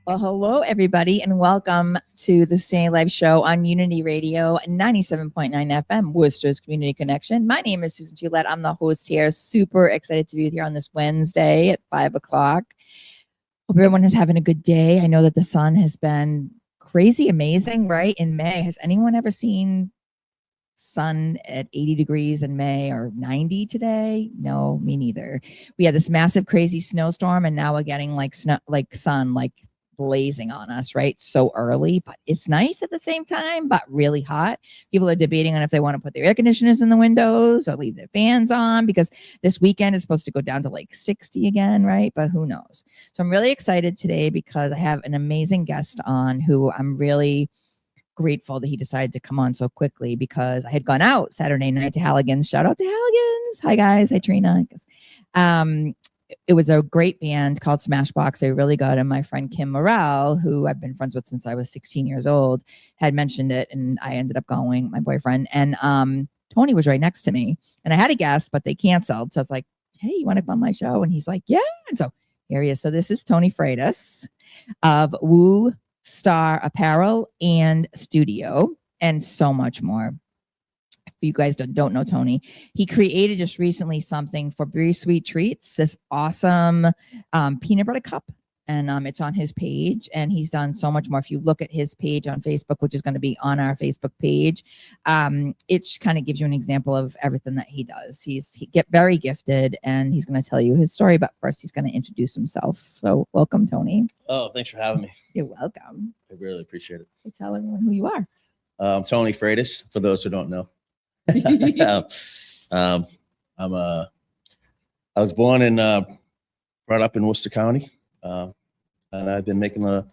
Well, hello, everybody, and welcome to the SuSanity Live Show on Unity Radio 97.9 FM, Worcester's Community Connection. My name is Susan Ouellette. I'm the host here. Super excited to be here on this Wednesday at 5 o'clock. Hope everyone is having a good day. I know that the sun has been crazy amazing, right? In May. Has anyone ever seen sun at 80 degrees in May or 90 today? No, me neither. We had this massive, crazy snowstorm, and now we're getting like snow, like sun, like blazing on us, right? So early, but it's nice at the same time, but really hot. People are debating on if they want to put their air conditioners in the windows or leave their fans on, because this weekend is supposed to go down to like 60 again, right? But who knows? So I'm really excited today because I have an amazing guest on who I'm really grateful that he decided to come on so quickly, because I had gone out Saturday night to Halligan's. Shout out to Halligan's. Hi guys. Hi Trina. It was a great band called Smashbox. They were really good. And my friend Kim Morrell, who I've been friends with since I was 16 years old, had mentioned it. And I ended up going, my boyfriend. And Tony was right next to me. And I had a guest, but they canceled. So I was like, hey, you want to come on my show? And he's like, yeah. And so here he is. So this is Tony Freitas of Woo Star Apparel and Studio, and so much more. If you guys don't know Tony, he created just recently something for Very Sweet Treats, this awesome peanut butter cup, and it's on his page, and he's done so much more. If you look at his page on Facebook, which is going to be on our Facebook page, it kind of gives you an example of everything that he does. He get very gifted, and he's going to tell you his story, but first he's going to introduce himself. So welcome, Tony. Oh, thanks for having me. You're welcome. I really appreciate it. Hey, tell everyone who you are. Tony Freitas, for those who don't know. I was born and brought up in Worcester County, and I've been making I've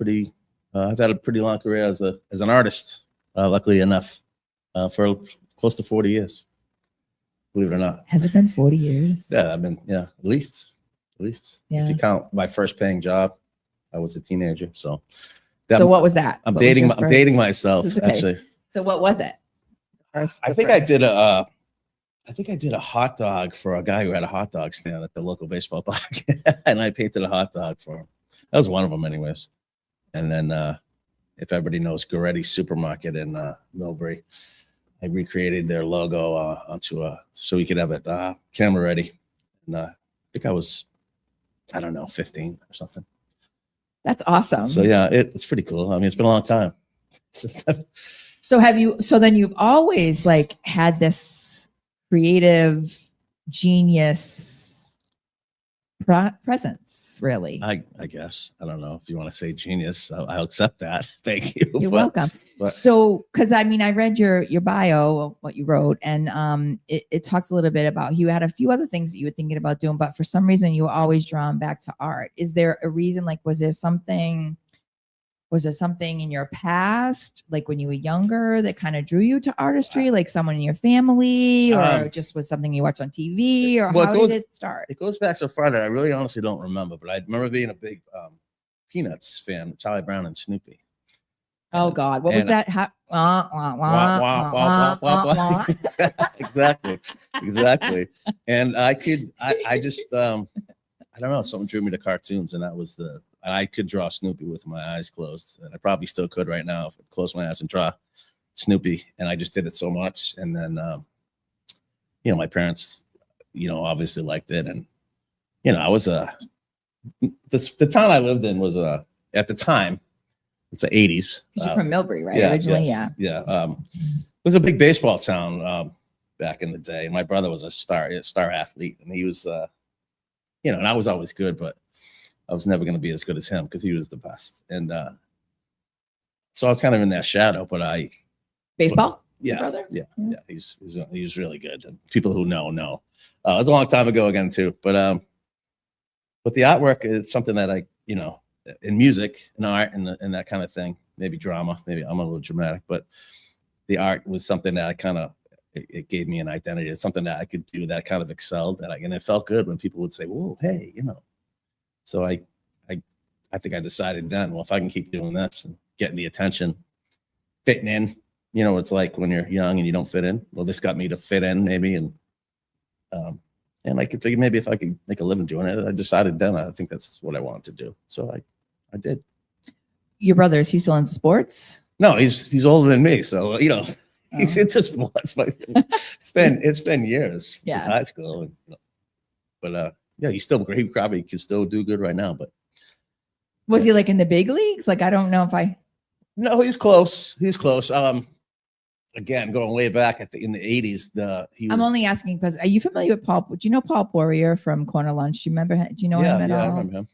had a pretty long career as an artist, luckily enough, for close to 40 years, believe it or not. Has it been 40 years? Yeah, at least. Yeah. If you count my first paying job, I was a teenager. So what was that? I'm dating myself, okay. Actually. So what was it? I think I did a hot dog for a guy who had a hot dog stand at the local baseball park, and I painted a hot dog for him. That was one of them, anyways. And then, if everybody knows Goretti Supermarket in Millbury, I recreated their logo so we could have it camera ready. And I think I was, 15 or something. That's awesome. So yeah, it's pretty cool. I mean, it's been a long time. So then you've always like had this creative genius presence, really. I guess. I don't know if you want to say genius. I'll accept that. Thank you. You're welcome. So, because I read your bio, what you wrote, and it talks a little bit about you had a few other things that you were thinking about doing, but for some reason you were always drawn back to art. Is there a reason? Like, was there something in your past, like when you were younger, that kind of drew you to artistry, like someone in your family, or just was something you watched on TV, or how did it start? It goes back so far that I really honestly don't remember, but I remember being a big Peanuts fan, Charlie Brown and Snoopy. Oh God, what was that? Exactly. And I just, I don't know, something drew me to cartoons, and that was I could draw Snoopy with my eyes closed, and I probably still could right now if I close my eyes and draw Snoopy. And I just did it so much. And then, my parents, obviously liked it. And, I was the town I lived in was at the time, it's the 80s. You're from Millbury, right? Yeah, originally, yes, yeah. It was a big baseball town back in the day. My brother was a star athlete, and he was, and I was always good, but I was never going to be as good as him because he was the best. And so I was kind of in that shadow, but baseball? Yeah. Brother? Yeah. He's really good. And people who know. It was a long time ago again too. But the artwork is something that in music and art and that kind of thing, maybe drama, maybe I'm a little dramatic, but the art was something that it gave me an identity. It's something that I could do that kind of excelled and it felt good when people would say, whoa, hey, So I think I decided then, well, if I can keep doing this and getting the attention, fitting in, what it's like when you're young and you don't fit in. Well, this got me to fit in maybe. And I could figure maybe if I could make a living doing it, I decided then I think that's what I wanted to do. So I did. your brother, is he still into sports? No, he's older than me, so he's Oh. into sports, but it's been years Yeah. since high school. But yeah, he's still great. He probably can still do good right now. But Was he like in the big leagues? Like, I don't know if I. no, he's close. He's close. Again, going way back, I think in the '80s, I'm only asking because are you familiar with Paul? Do you know Paul Poirier from Corner Lunch? Do you remember him? Do you know him at all? I remember him.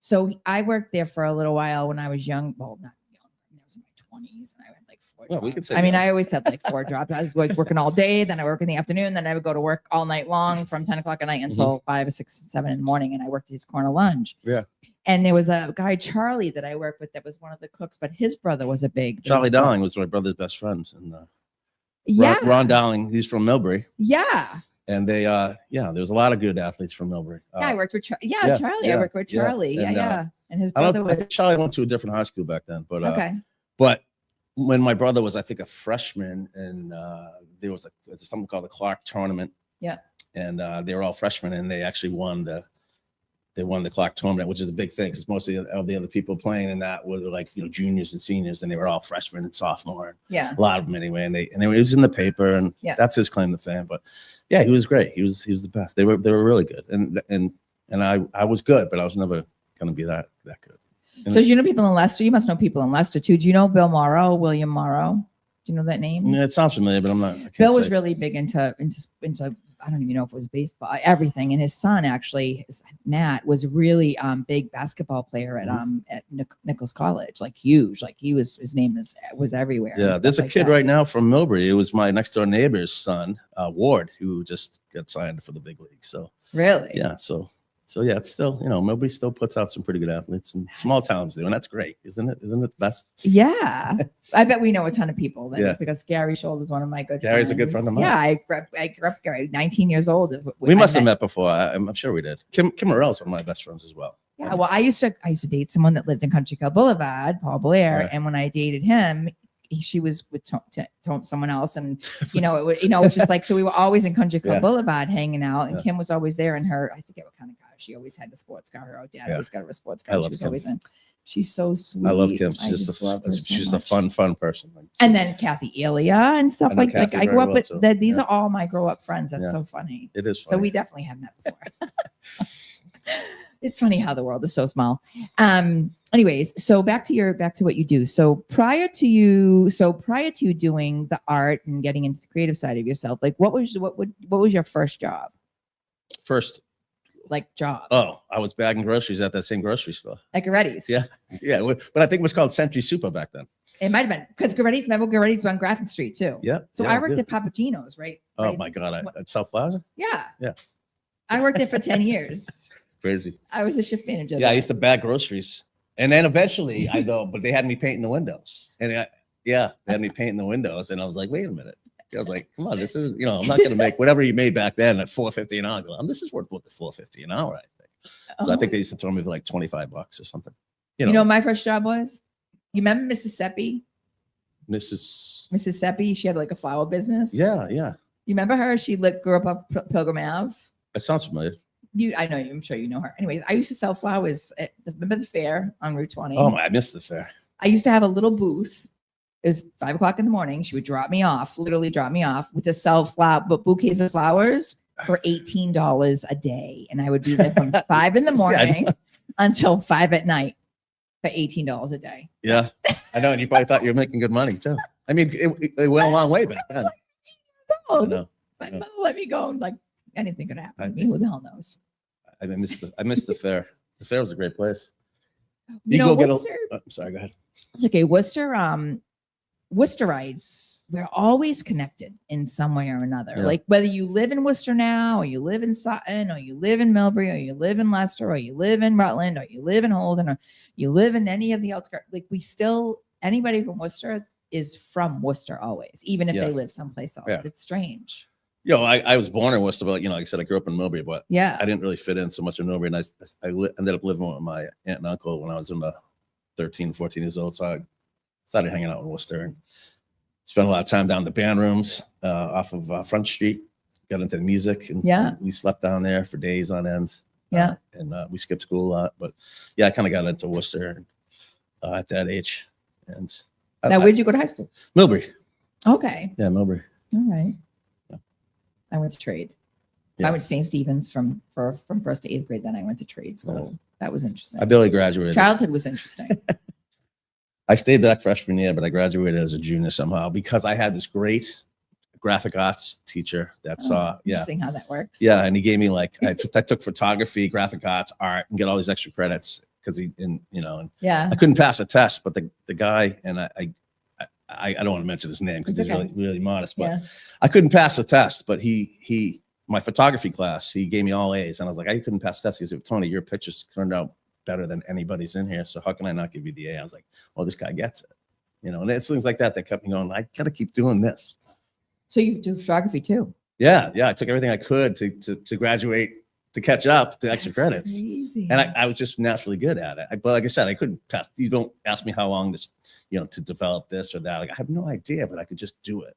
So I worked there for a little while when I was young. Well, not young. I was in my 20s, and I had like 4 Well, jobs. we could say I mean, young. I always had like 4 jobs. I was like working all day, then I work in the afternoon, then I would go to work all night long from 10 o'clock at night until 5 or 6, 7 in the morning, and I worked at his Corner Lunch. Yeah. And there was a guy, Charlie, that I worked with that was one of the cooks, but his brother was a big. Charlie Dowling was my brother's best friend, and Yeah. Ron Dowling, he's from Millbury, Yeah. and they there's a lot of good athletes from Millbury. Yeah, I worked with Charlie. yeah, Charlie. yeah, I worked with yeah. Charlie. And, Yeah. And his I brother don't. I was think Charlie went to a different high school back then, but okay. But when my brother was, I think, a freshman, and there was something called the Clark tournament. Yeah. And they were all freshmen, and they actually won the Clark tournament, which is a big thing because most of the other people playing in that were like juniors and seniors, and they were all freshmen and sophomore. Yeah. A lot of them anyway, and it was in the paper, and that's his claim to fame. But yeah, he was great. He was the best. They were really good, and I was good, but I was never going to be that good. So do you know people in Leicester? You must know people in Leicester too. Do you know Bill Morrow, William Morrow? Do you know that name? Yeah, it sounds familiar, but I'm not. Bill was really big into I don't even know if it was baseball, everything. And his son actually, Matt, was really big basketball player at Nichols College, like huge. Like his name was everywhere. Yeah, there's a kid right now from Millbury. It was my next door neighbor's son, Ward, who just got signed for the big league. So really, yeah, so yeah, it's still Millbury still puts out some pretty good athletes, and small towns do, and that's great, isn't it? Isn't it the best? Yeah, I bet we know a ton of people. Yeah, because Gary Shoulder is one of my good. Gary's friends. a good friend of mine. Yeah, I grew up Gary, 19 years old. We must have met before. I'm sure we did. Kim Morell's one of my best friends as well. Yeah, well, I used to date someone that lived in Country Club Boulevard, Paul Blair, Right. and when I dated him, she was with someone else, and it was just like, so we were always in Country Club Boulevard hanging out, and Kim was always there, and I forget what kind of car she always had, the sports car. Her dad always got her a sports car. She was always in. She's so sweet. I love Kim. She's She's a fun person. And then Kathy Elia and stuff like I grew up with that. These are all my grow up friends. That's so funny. It is funny. So we definitely have met before. It's funny how the world is so small. Anyways, so back to what you do. So prior to you doing the art and getting into the creative side of yourself, like what was your first job? Job. Oh, I was bagging groceries at that same grocery store. At Goretti's. Yeah. But I think it was called Century Super back then. It might have been because Goretti's. Remember Goretti's on Grafton Street too. Yeah. So I worked at Papagino's, right? Oh my God, at South Plaza. Yeah. Yeah. I worked there for 10 years. Crazy. I was a shift manager. Yeah, I used to bag groceries, and then eventually but they had me painting the windows, and they had me painting the windows, and I was like, wait a minute. I was like, come on, this is, I'm not going to make whatever you made back then at $4.50 an hour. This is worth the $4.50 an hour, I think. So I think they used to throw me for like $25 or something. You know what my first job was? You remember Mississippi? Mississippi? She had like a flower business. Yeah. You remember her? She grew up Pilgrim Ave. That sounds familiar. I know you. I'm sure you know her. Anyways, I used to sell flowers at remember the fair on Route 20. Oh, I missed the fair. I used to have a little booth. It was 5 o'clock in the morning. She would literally drop me off to sell bouquets of flowers for $18 a day. And I would be there from 5 in the morning until 5 at night for $18 a day. Yeah, I know. And you probably thought you were making good money too. I mean, it went a long way back then. My mother let me go, and like anything could happen to me. Who the hell knows? I missed the fair. The fair was a great place. Worcester, I'm sorry, go ahead. It's okay. Worcesterites, we're always connected in some way or another. Yeah. Like whether you live in Worcester now, or you live in Sutton, or you live in Millbury, or you live in Leicester, or you live in Rutland, or you live in Holden, or you live in any of the outskirts. Like anybody from Worcester is from Worcester always, even if they live someplace else. Yeah. It's strange. I was born in Worcester, but like I said, I grew up in Millbury, but I didn't really fit in so much in Millbury. And I ended up living with my aunt and uncle when I was in the 13, 14 years old. So I started hanging out in Worcester and spent a lot of time down in the band rooms off of Front Street. Got into music, and we slept down there for days on end. And we skipped school a lot, but I kind of got into Worcester. at that age. And Now, where'd you go to high school? Millbury. Okay. Yeah, Millbury. All right. Yeah. I went to trade. Yeah. I went to St. Stephen's from first to eighth grade. Then I went to trade school. Yeah. That was interesting. I barely graduated. Childhood was interesting. I stayed back freshman year, but I graduated as a junior somehow because I had this great graphic arts teacher that saw, Interesting how that works. Yeah. And he gave me like, I took photography, graphic arts, art, and get all these extra credits because and I couldn't pass the test, but the guy, and I don't want to mention his name because he's really, really modest, but I couldn't pass the test, but my photography class, he gave me all A's, and I was like, I couldn't pass the test. He said, Tony, your pictures turned out better than anybody's in here, so how can I not give you the A? I was like, well, this guy gets it, and it's things like that kept me going. I got to keep doing this. So you do photography too? Yeah. I took everything I could to graduate, to catch up to extra credits. Crazy. And I was just naturally good at it. But like I said, I couldn't pass. You don't ask me how long this, to develop this or that. Like, I have no idea, but I could just do it.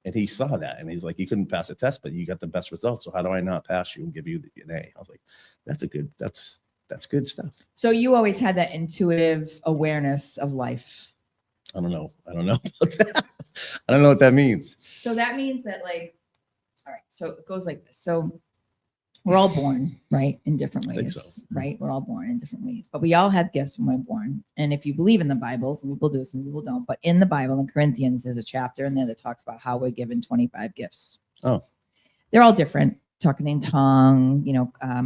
And he saw that, and he's like, you couldn't pass a test, but you got the best results. So how do I not pass you and give you an A? I was like, that's good stuff. So you always had that intuitive awareness of life. I don't know about that. I don't know what that means. So that means that, like, all right, so it goes like this. So we're all born, right, in different ways, so. Right? We're all born in different ways, but we all have gifts when we're born. And if you believe in the Bible, some people do, some people don't. But in the Bible, in Corinthians, there's a chapter in there that talks about how we're given 25 gifts. Oh, they're all different. Talking in tongue,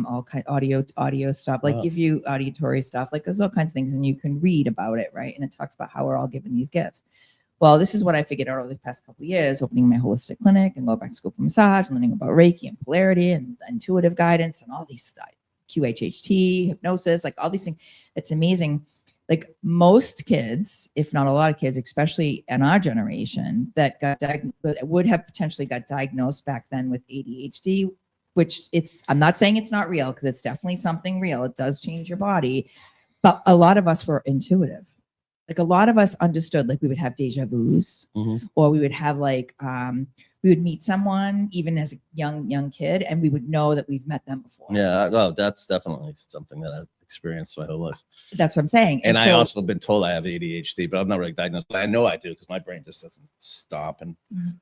all kind of audio stuff, like give you auditory stuff, like there's all kinds of things, and you can read about it, right? And it talks about how we're all given these gifts. Well, this is what I figured out over the past couple of years, opening my holistic clinic and going back to school for massage and learning about Reiki and polarity and intuitive guidance and all these stuff, QHHT, hypnosis, like all these things. It's amazing. Like most kids, if not a lot of kids, especially in our generation, that would have potentially got diagnosed back then with ADHD, which I'm not saying it's not real, because it's definitely something real. It does change your body. But a lot of us were intuitive. Like a lot of us understood, like we would have deja vus, or we would have we would meet someone even as a young kid, and we would know that we've met them before. Yeah, well, that's definitely something that I've experienced my whole life. That's what I'm saying. And I also been told I have ADHD, but I'm not really diagnosed. But I know I do because my brain just doesn't stop. And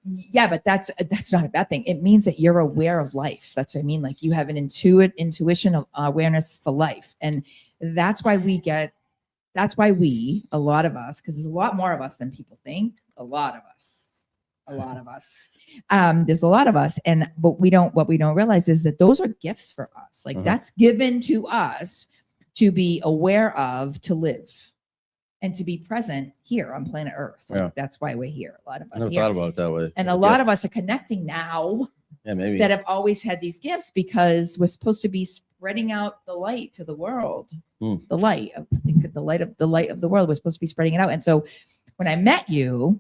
yeah, but that's not a bad thing. It means that you're aware of life. That's what I mean. Like you have an intuition of awareness for life, and that's why a lot of us, because there's a lot more of us than people think. A lot of us. There's a lot of us, but what we don't realize is that those are gifts for us. Like that's given to us to be aware of, to live, and to be present here on planet Earth. Like, that's why we're here. A lot of us. I never thought about it that way. And a lot of us are connecting now. Yeah, maybe. That have always had these gifts, because we're supposed to be spreading out the light to the world. The light of the world. We're supposed to be spreading it out. And so when I met you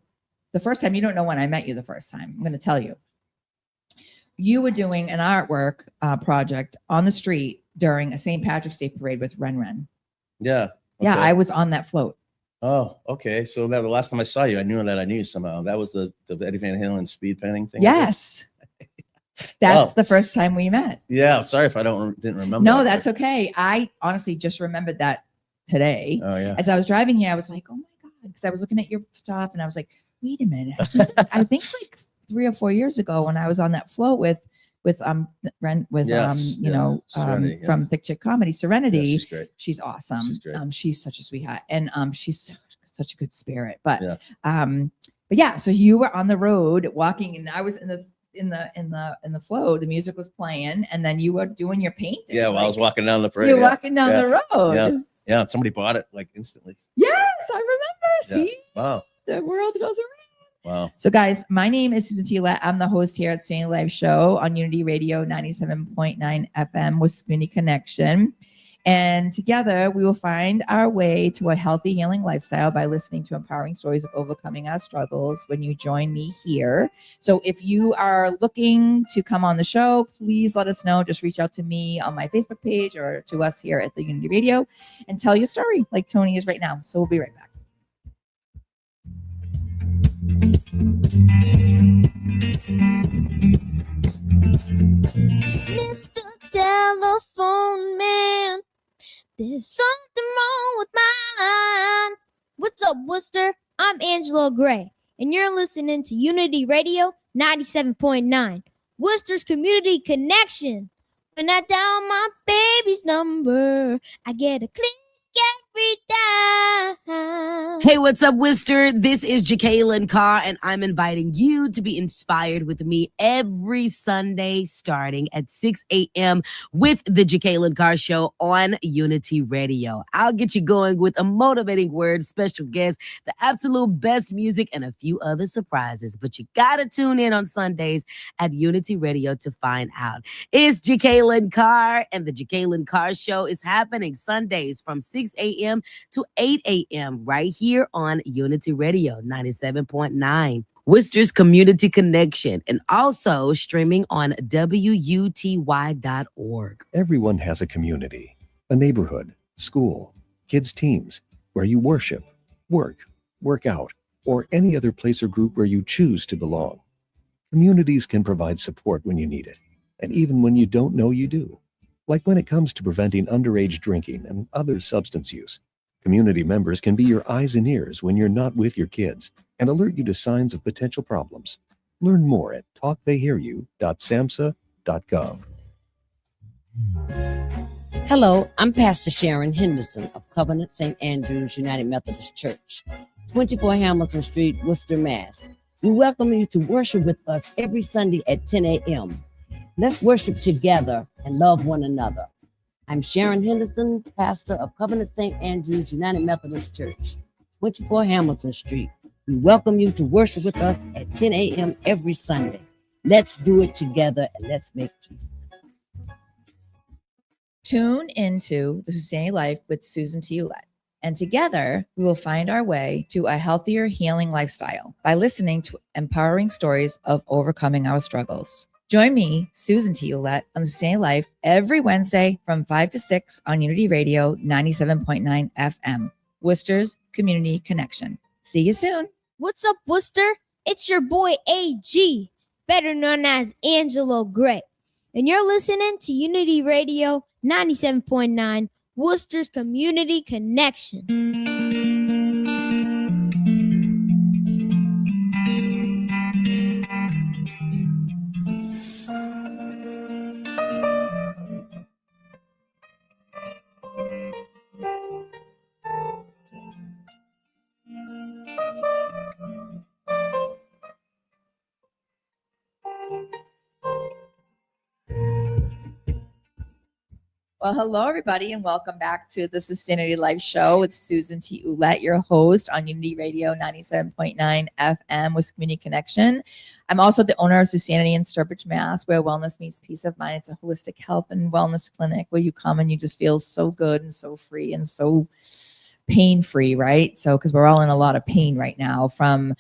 the first time, you don't know when I met you the first time. I'm going to tell you. You were doing an artwork project on the street during a St. Patrick's Day parade with Ren. Yeah. Okay. Yeah, I was on that float. Oh, okay. So now the last time I saw you, I knew you somehow. That was the Eddie Van Halen speed painting thing. Yes. That's the first time we met. Yeah. Sorry if I didn't remember. No, that's okay. I honestly just remembered that today. Oh, yeah. As I was driving here, I was like, oh my God, because I was looking at your stuff and I was like, wait a minute. I think like 3 or 4 years ago when I was on that float with Serenity, from Thick Chick Comedy, Serenity. Yeah, she's great. She's awesome. She's great. She's such a sweetheart, and she's such a good spirit. But yeah, so you were on the road walking, and I was in the flow. The music was playing, and then you were doing your painting. Yeah, while I was walking down the parade. You're walking down the road. Yeah. Somebody bought it like instantly. Yes, I remember. See, wow, the world goes around. Wow. So guys, my name is SuSanity Ouellette. I'm the host here at SuSanity Live Show on Unity Radio 97.9 FM with Community Connection. And together we will find our way to a healthy, healing lifestyle by listening to empowering stories of overcoming our struggles when you join me here. So if you are looking to come on the show, please let us know. Just reach out to me on my Facebook page or to us here at the Unity Radio and tell your story like Tony is right now. So we'll be right back. Mr. Telephone Man, there's something wrong with my line. up, Worcester? I'm Angela Gray, and you're listening to Unity Radio 97.9, Worcester's Community Connection. When I dial my baby's number, I get a click every time. Hey, what's up, Worcester? This is Jacqueline Carr, and I'm inviting you to be inspired with me every Sunday starting at 6 a.m. with the Jacqueline Carr Show on Unity Radio. I'll get you going with a motivating word, special guests, the absolute best music, and a few other surprises. But you gotta tune in on Sundays at Unity Radio to find out. It's Jacqueline Carr, and the Jacqueline Carr Show is happening Sundays from 6 a.m. to 8 a.m. right here on Unity Radio 97.9, Worcester's Community Connection, and also streaming on WUTY.org. Everyone has a community, a neighborhood, school, kids' teams, where you worship, work out, or any other place or group where you choose to belong. Communities can provide support when you need it, and even when you don't know you do. Like when it comes to preventing underage drinking and other substance use. Community members can be your eyes and ears when you're not with your kids and alert you to signs of potential problems. Learn more at talktheyhearyou.samhsa.gov. Hello, I'm Pastor Sharon Henderson of Covenant St. Andrew's United Methodist Church, 24 Hamilton Street, Worcester, Mass. We welcome you to worship with us every Sunday at 10 a.m. Let's worship together and love one another. I'm Sharon Henderson, pastor of Covenant St. Andrew's United Methodist Church, 24 Hamilton Street. We welcome you to worship with us at 10 a.m. every Sunday. Let's do it together and let's make peace. Tune into the SuSanity Life with Susan T. Ouellette. And together, we will find our way to a healthier, healing lifestyle by listening to empowering stories of overcoming our struggles. Join me, Susan T. Ouellette, on the SuSanity Life every Wednesday from 5 to 6 on Unity Radio 97.9 FM, Worcester's Community Connection. See you soon. What's up, Worcester? It's your boy AG, better known as Angelo Gray, and you're listening to Unity Radio 97.9, Worcester's Community Connection. Well, hello, everybody, and welcome back to the SuSanity Live Show with Susan T. Ouellette, your host on Unity Radio 97.9 FM with Community Connection. I'm also the owner of SuSanity in Sturbridge, Mass, where wellness meets peace of mind. It's a holistic health and wellness clinic where you come and you just feel so good and so free and so pain-free, right? So, because we're all in a lot of pain right now from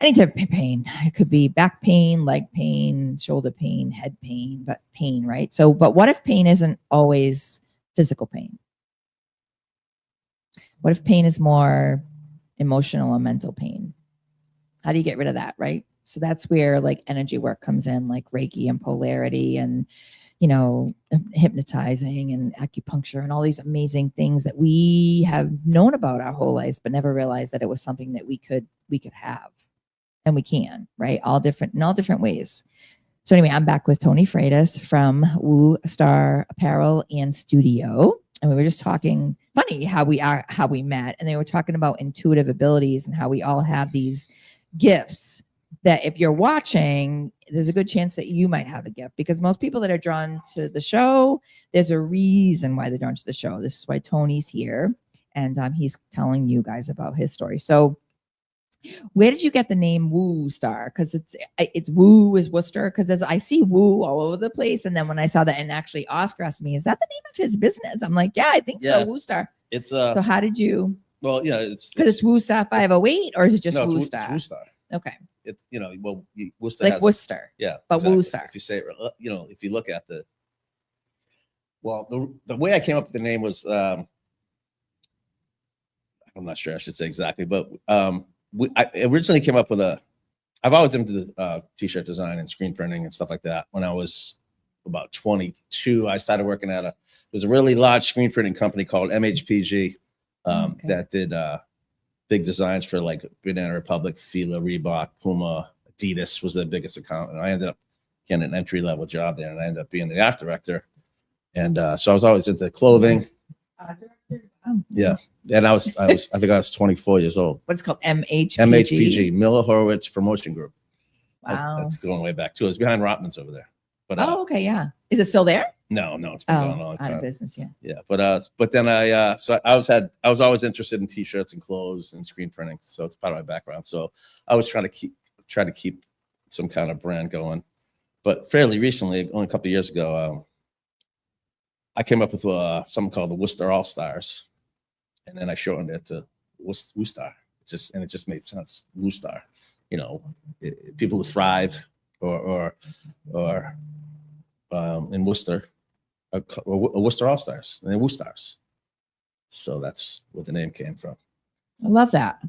any type of pain. It could be back pain, leg pain, shoulder pain, head pain, but pain, right? So, but what if pain isn't always physical pain? What if pain is more emotional or mental pain? How do you get rid of that, right? So that's where like energy work comes in, like Reiki and polarity and, you know, hypnotizing and acupuncture and all these amazing things that we have known about our whole lives, but never realized that it was something that we could have. And we can, right? In all different ways. So anyway, I'm back with Tony Freitas from Woo Star Apparel and Studio. And we were just talking, funny how we met. And they were talking about intuitive abilities and how we all have these gifts that if you're watching, there's a good chance that you might have a gift, because most people that are drawn to the show, there's a reason why they're drawn to the show. This is why Tony's here. And he's telling you guys about his story. So where did you get the name Woo Star? Because it's Woo is Worcester. Because I see Woo all over the place, and then when I saw that, and actually Oscar asked me, "Is that the name of his business?" I'm like, "Yeah, I think so, Woo Star." It's so how did you? Well, yeah, it's Woo Star 508, or is it just Woo Star? Woo Star. Okay. It's Worcester like has Worcester. Yeah, but exactly. Woo Star. If you say it, if you look at the way I came up with the name was I'm not sure I should say exactly, but I originally came up with I've always into t-shirt design and screen printing and stuff like that. When I was about 22, I started working at it was a really large screen printing company called MHPG that did big designs for like Banana Republic, Fila, Reebok, Puma, Adidas was the biggest account. And I ended up getting an entry level job there, and I ended up being the art director. And so I was always into clothing. Yeah. And I think I was 24 years old. What's it called? MHPG. MHPG, Miller Horowitz Promotion Group. Wow. That's going way back too. It was behind Rotman's over there. But oh, okay, yeah. Is it still there? no, it's been going a long out time. of business, yeah. Yeah, but then I was always interested in t-shirts and clothes and screen printing, so it's part of my background. So I was trying to keep some kind of brand going. But fairly recently, only a couple of years ago, I came up with something called the Worcester All Stars, and then I shortened it to Woostar. It just made sense. Woostar, people who thrive or in Worcester, or Worcester All Stars, and then Woostars. So that's where the name came from. I love that.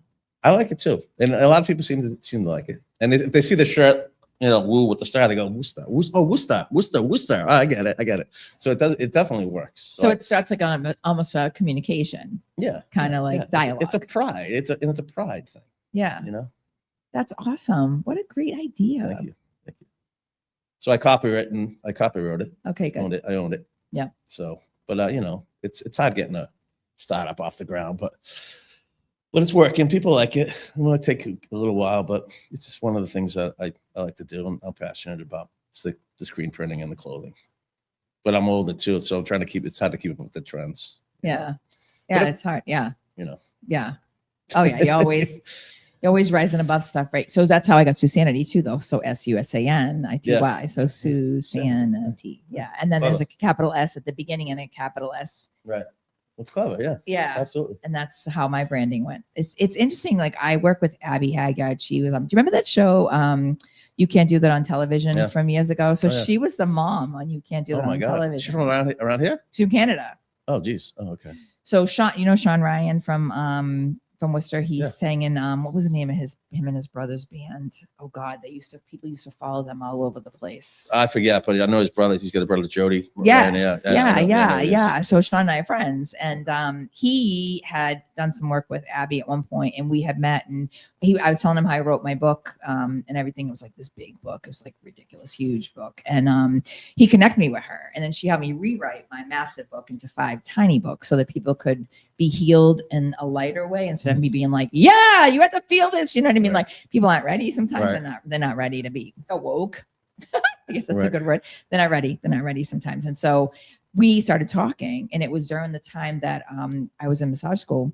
I like it too, and a lot of people seem to like it. And if they see the shirt, Woo with the star, they go Worcester. Worcester. Oh, I get it. So it definitely works. So it starts like on almost a communication. Yeah, kind of like dialogue. It's a pride. It's a pride thing. Yeah, that's awesome. What a great idea. Thank you. So I copyrighted it. Okay, good. I owned it. Yeah. So, but it's hard getting a startup off the ground, but it's working. People like it. It might take a little while, but it's just one of the things that I like to do and I'm passionate about. It's the screen printing and the clothing. But I'm older too, so I'm trying to it's hard to keep up with the trends. Yeah. Yeah, it's hard. Yeah. Yeah. Oh yeah, you're always rising above stuff, right? So that's how I got SuSanity too, though. So SuSanity. Yeah. So SuSanity. Yeah. And then there's a capital S at the beginning and a capital S. Right. That's clever. Yeah. Yeah. Absolutely. And that's how my branding went. It's interesting. Like I work with Abby Haggard. She was do you remember that show? You Can't Do That on Television from years ago. So she was the mom on You Can't Do That on Television. She's from around here? She's from Canada. Oh, geez. Oh, okay. So Sean, Sean Ryan from Worcester, he sang in what was the name of him and his brother's band? Oh God, people used to follow them all over the place. I forget, but I know his brother. He's got a brother, Jody. Yes. Yeah. So Sean and I are friends, and he had done some work with Abby at one point, and we had met. And I was telling him how I wrote my book, and everything. It was like this big book. It was like ridiculous, huge book. And he connected me with her, and then she helped me rewrite my massive book into 5 tiny books so that people could be healed in a lighter way instead of me being like, yeah, you have to feel this. You know what I mean? Like people aren't ready. Sometimes they're not ready to be awoke. I guess that's a good word. They're not ready sometimes. And so we started talking, and it was during the time that I was in massage school.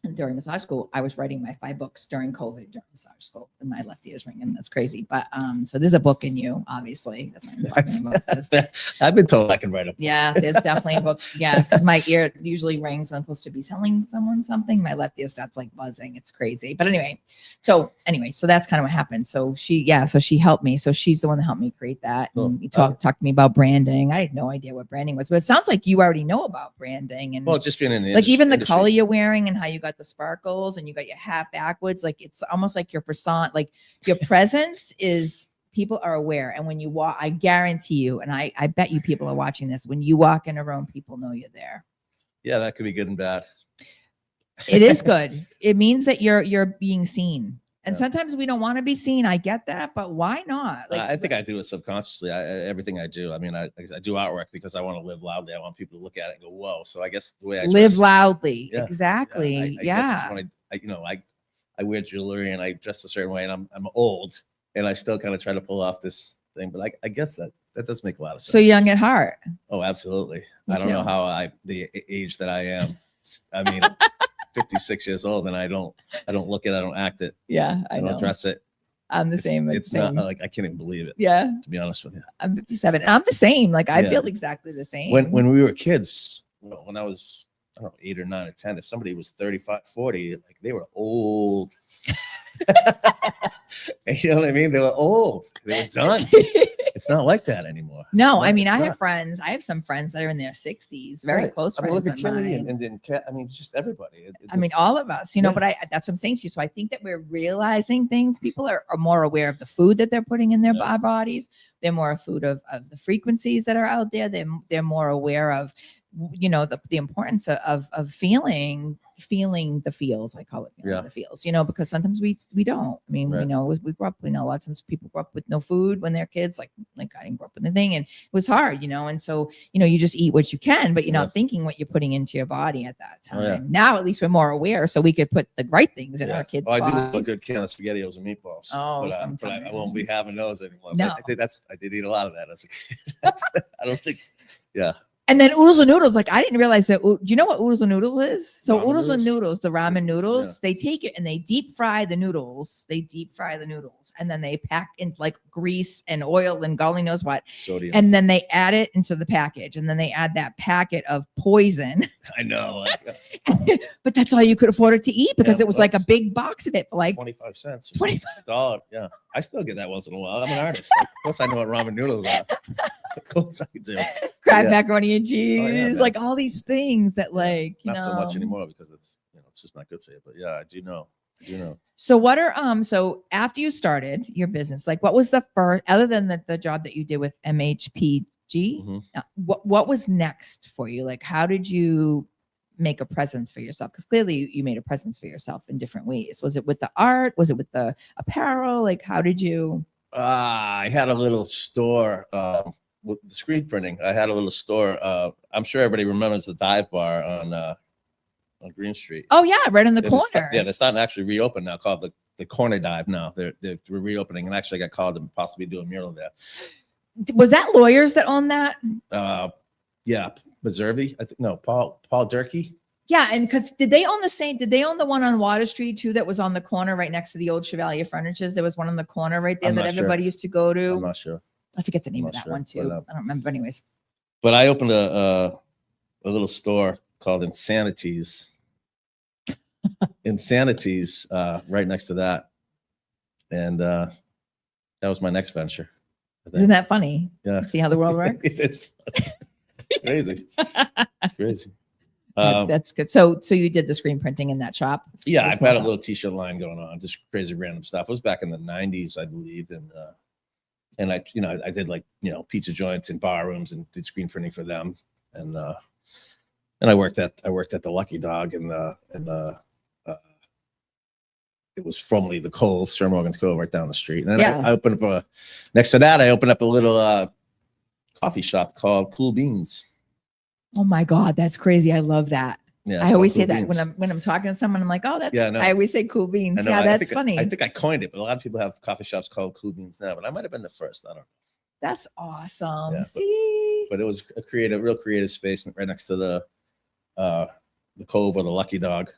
And during massage school, I was writing my 5 books during COVID during massage school, and my left ear is ringing. That's crazy. But so there's a book in you, obviously. That's what I'm talking about. I've been told I can write a book. Yeah, there's definitely a book. Yeah, because my ear usually rings when I'm supposed to be telling someone something. My left ear starts like buzzing. It's crazy. But anyway, so that's kind of what happened. So she helped me. So she's the one that helped me create that. And you talked to me about branding. I had no idea what branding was, but it sounds like you already know about branding. And just being in the like even the color you're wearing and how you got the sparkles and you got your hat backwards, like it's almost like your persona, like your presence is, people are aware. And when you walk, I guarantee you, and I bet you people are watching this, when you walk in a room, people know you're there. Yeah, that could be good and bad. It is good. It means that you're being seen. And sometimes we don't want to be seen. I get that, but why not? Like, I think I do it subconsciously. Everything I do. I mean, I do artwork because I want to live loudly. I want people to look at it and go, "Whoa!" So I guess the way I live loudly, yeah, exactly. Yeah. When I wear jewelry and I dress a certain way, and I'm old, and I still kind of try to pull off this thing. But I guess that does make a lot of sense. So young at heart. Oh, absolutely. Me I don't too. know how the age that I am. I mean. 56 years old, and I don't look it, I don't act it. Yeah, I don't know. dress it. I'm the same. It's not like I can't even believe it. Yeah. To be honest with you. I'm 57. I'm the same. Like I feel exactly the same. When we were kids, when I was 8 or 9 or 10, if somebody was 35, 40, like they were old. You know what I mean? They were old. They were done. It's not like that anymore. No, I mean, I have some friends that are in their 60s, very close friends. Look at Kimmy and then Kat. I mean, just everybody. I mean, all of us, but that's what I'm saying to you. So I think that we're realizing things. People are more aware of the food that they're putting in their bodies. They're more food of the frequencies that are out there. They're more aware of the importance of feeling the feels. I call it feeling the feels, because sometimes we don't. I mean, Right. we grew up, a lot of times people grow up with no food when they're kids, like I didn't grow up with anything, and it was hard, and so, you just eat what you can, but you're not thinking what you're putting into your body at that time. Oh, yeah. Now, at least we're more aware, so we could put the right things in our kids' I do love a bodies. good can of SpaghettiOs and meatballs. Oh, but I won't be having those anymore. No. But I did eat a lot of that as a kid. I don't think, And then oodles and noodles, I didn't realize that. Do you know what oodles and noodles is? So Ramen oodles and noodles? noodles, the ramen noodles, they take it and they deep fry the noodles. And then they pack in grease and oil and golly knows what. sodium. And then they add it into the package. And then they add that packet of poison. I know. But that's all you could afford it to eat because Yeah, it was a big box of it for 25 cents. $25. Yeah. I still get that once in a while. I'm an artist. Of course I know what ramen noodles are. Of course I do. Crab Yeah. macaroni and cheese, man. all these things that Not so much anymore because it's just not good for you. But yeah, I do know. So what are so after you started your business, what was the first, other than the job that you did with MHPG, Mhm. what was next for you? How did you make a presence for yourself? Because clearly you made a presence for yourself in different ways. Was it with the art? Was it with the apparel? How did you? I had a little store with the screen printing. I had a little store. I'm sure everybody remembers the dive bar on Green Street. Oh yeah, right in the They're corner. they're starting to actually reopen now, called the Corner Dive now. They're reopening, and actually I got called to possibly do a mural there. Was that lawyers that owned that? Yeah, Meservy. I think no, Paul Durkee. Yeah, and because did they own the one on Water Street too that was on the corner right next to the old Chevalier Furnitures? There was one on the corner right there I'm that not sure. everybody used to go to. I'm not sure. I forget the name I'm of not that sure, one too. but, I don't remember. But anyways. But I opened a little store called Insanities. Insanities, right next to that, and that was my next venture. I think. Isn't that funny? Yeah. See how the world works? It's crazy. It's crazy. That's good. So you did the screen printing in that shop? Yeah, This I've had a shop. little t-shirt line going on, just crazy random stuff. It was back in the 90s, I believe, and I did pizza joints and bar rooms and did screen printing for them, and I worked at the Lucky Dog and it was formerly the Cove, Sir Morgan's Cove, right down the street. And then I opened up next to that, I opened up a little coffee shop called Cool Beans. Oh my God, that's crazy. I love that. Yeah, I always say Cool that Beans. when I'm talking to someone, I'm like, oh, that's, Yeah, I know. I always say Cool Beans. I know, Yeah, I that's think- funny. I think I coined it, but a lot of people have coffee shops called Cool Beans now, but I might have been the first. I don't know. That's awesome. Yeah, See? But it was a real creative space right next to the Cove or the Lucky Dog.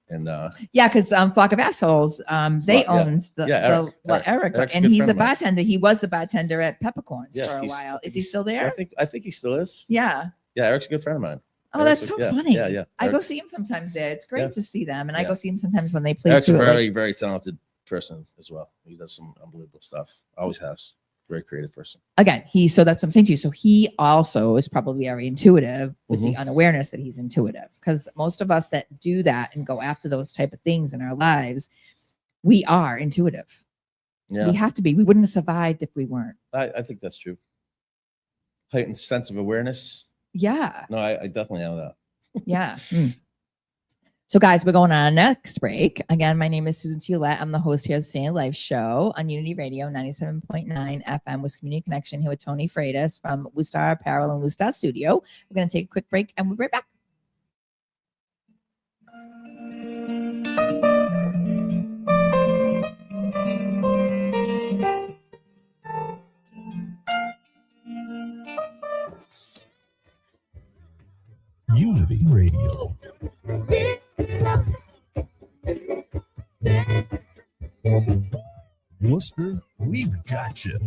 And Yeah, because Flock of Assholes, they owns the Eric. Eric, Eric's a and good he's friend a of mine. bartender. He was the bartender at Peppercorns Yeah, for a he's- while. Is he he's- still there? I think he still is. Yeah. Yeah, Eric's a good friend of mine. Oh, Eric's that's a- so yeah, funny. yeah. I go Eric- see him sometimes there. It's great Yeah. to see them, and I Yeah. go see him sometimes when they play Eric's a too. very, very talented person as well. He does some unbelievable stuff. Always has. Very creative person. Again, so that's what I'm saying to you. So he also is probably very intuitive with the unawareness that he's intuitive, because most of us that do that and go after those type of things in our lives, we are intuitive. Yeah, We have to be. We wouldn't have survived if we weren't. I think that's true. Heightened sense of awareness. Yeah. No, I definitely have that. Yeah. So, guys, we're going on our next break. Again, my name is SuSanity Ouellette. I'm the host here of the SuSanity Live Show on Unity Radio 97.9 FM with Community Connection here with Tony Freitas from Woostar Apparel and Woostar Studio. We're going to take a quick break and we'll be right back. Unity Radio. Worcester, we've got you.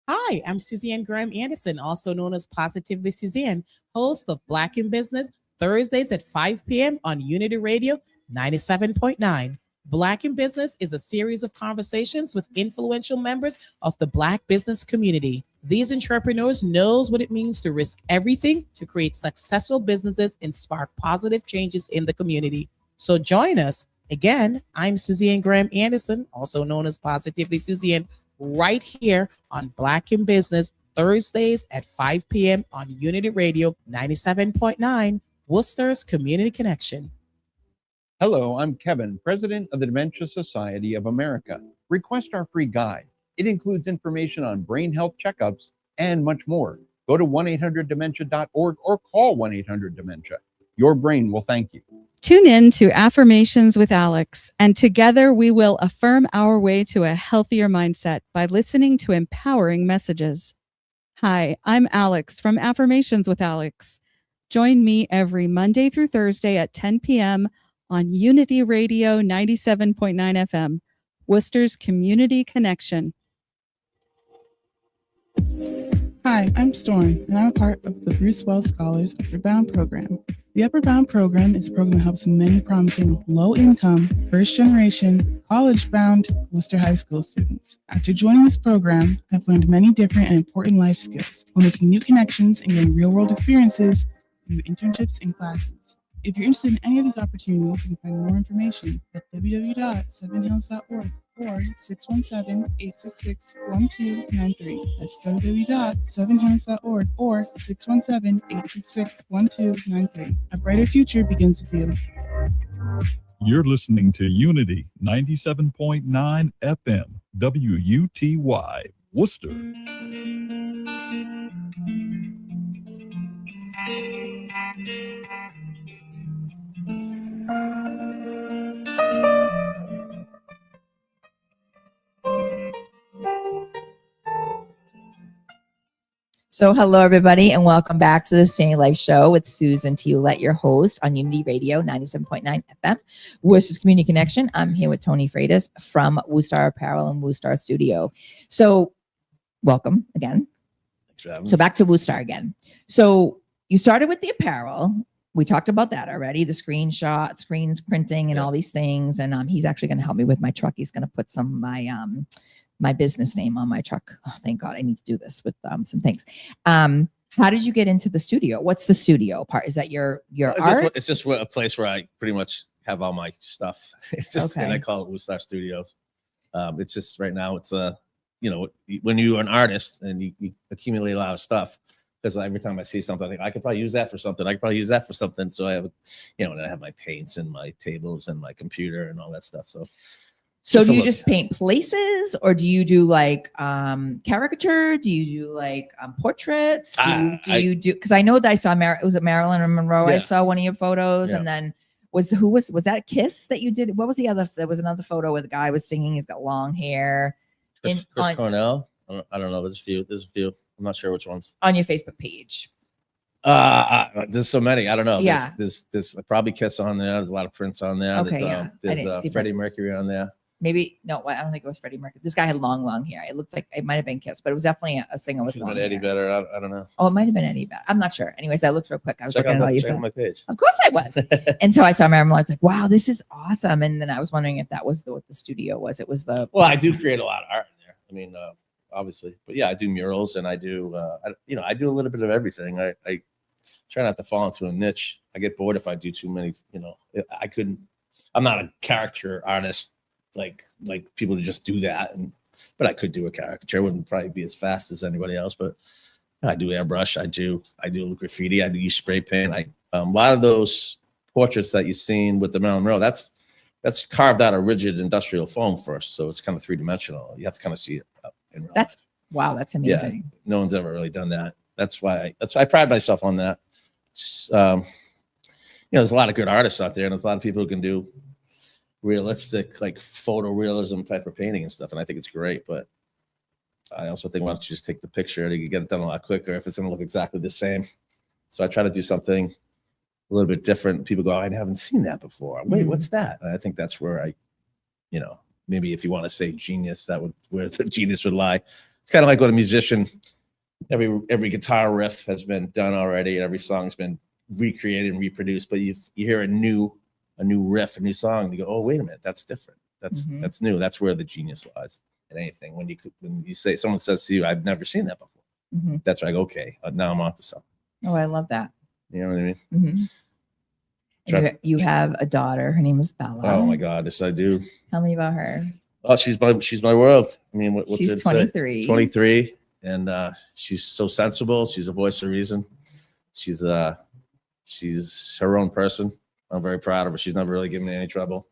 Hi, I'm Suzanne Graham Anderson, also known as Positively Suzanne, host of Black in Business, Thursdays at 5 p.m. on Unity Radio 97.9. Black in Business is a series of conversations with influential members of the Black business community. These entrepreneurs knows what it means to risk everything to create successful businesses and spark positive changes in the community. So join us Again, I'm Suzanne Graham Anderson, also known as Positively Suzanne, right here on Black in Business, Thursdays at 5 p.m. on Unity Radio 97.9, Worcester's Community Connection. Hello, I'm Kevin, President of the Dementia Society of America. Request our free guide. It includes information on brain health checkups and much more. Go to 1-800-DEMENTIA.org or call 1-800-DEMENTIA. Your brain will thank you. Tune in to Affirmations with Alex, and together we will affirm our way to a healthier mindset by listening to empowering messages. Hi, I'm Alex from Affirmations with Alex. Join me every Monday through Thursday at 10 p.m. on Unity Radio 97.9 FM, Worcester's Community Connection. Hi, I'm Storm, and I'm a part of the Bruce Wells Scholars Upper Bound program. The Upper Bound program is a program that helps many promising low-income, first-generation, college-bound Worcester High School students. After joining this program, I've learned many different and important life skills while making new connections and getting real-world experiences through internships and classes. If you're interested in any of these opportunities, you can find more information at www.sevenhills.org or 617-866-1293. That's www.sevenhills.org or 617-866-1293. A brighter future begins with you. You're listening to Unity 97.9 FM, WUTY, Worcester. So hello, everybody, and welcome back to the SuSanity Live Show with Susan T. Ouellette, your host on Unity Radio 97.9 FM, Worcester's Community Connection. I'm here with Tony Freitas from Worcester Apparel and Worcester Studio. So welcome again. Thanks for having me. So back to Worcester again. So you started with the apparel. We talked about that already, the screens printing and all these things. And he's actually going to help me with my truck. He's going to put some of my business name on my truck. Oh, thank God. I need to do this with some things. How did you get into the studio? What's the studio part? Is that your art? It's just a place where I pretty much have all my stuff. It's just, Okay. and I call it Worcester Studios. It's just right now it's when you're an artist and you accumulate a lot of stuff, because every time I see something, I think I could probably use that for something. I could probably use that for something. So I have, and I have my paints and my tables and my computer and all that stuff. So Do you just paint places, or do you do like caricature? Do you do like portraits? Do you do? Because I know that I saw was it Marilyn Monroe? Yeah. I saw one of your photos, Yeah. and then was that Kiss that you did? What was the other? There was another photo where the guy was singing. He's got long hair. Chris Cornell. I don't know. There's a few. I'm not sure which ones. On your Facebook page. There's so many. I don't know. Yeah. There's probably Kiss on there. There's a lot of Prince on there. Okay, yeah. I didn't There's see Freddie Mercury on there. Maybe no, I don't think it was Freddie Mercury. This guy had long hair. It looked like it might have been Kiss, but it was definitely a singer with Could have long been Eddie hair. Vedder. I don't know. Oh, it might have been Eddie Vedder. I'm not sure. Anyways, I looked real quick. I was Check looking at all you out said. my page. Of course I was. And so I saw Marilyn. I was like, wow, this is awesome. And then I was wondering if that was what the studio was. It was the. Well, I do create a lot of art in there. I mean, obviously, but yeah, I do murals and I do, I do a little bit of everything. I try not to fall into a niche. I get bored if I do too many. I'm not a caricature artist like people who just do that. But I could do a caricature. It wouldn't probably be as fast as anybody else. But I do airbrush. I do graffiti. I do use spray paint. A lot of those portraits that you've seen with the Marilyn Monroe, that's carved out of rigid industrial foam first, so it's kind of 3-dimensional. You have to kind of see it in real life. Wow, that's amazing. Yeah, no one's ever really done that. That's why I pride myself on that. There's a lot of good artists out there, and there's a lot of people who can do realistic, like photorealism type of painting and stuff, and I think it's great. But I also think, why don't you just take the picture and you can get it done a lot quicker if it's going to look exactly the same. So I try to do something a little bit different. People go, I haven't seen that before. Wait, what's that? And I think that's where maybe if you want to say genius, where the genius would lie. It's kind of like when a musician, every guitar riff has been done already, and every song's been recreated and reproduced. But you hear a new riff, a new song, and you go, oh, wait a minute, that's different. That's new. That's where the genius lies in anything. When you say, someone says to you, I've never seen that before. That's where I go, okay, now I'm onto something. Oh, I love that. You know what I mean? You have a daughter. Her name is Bella. Oh my God, yes I do. Tell me about her. Oh, she's my world. I mean, what's She's it? 23. 23, and she's so sensible. She's a voice of reason. She's her own person. I'm very proud of her. She's never really given me any trouble.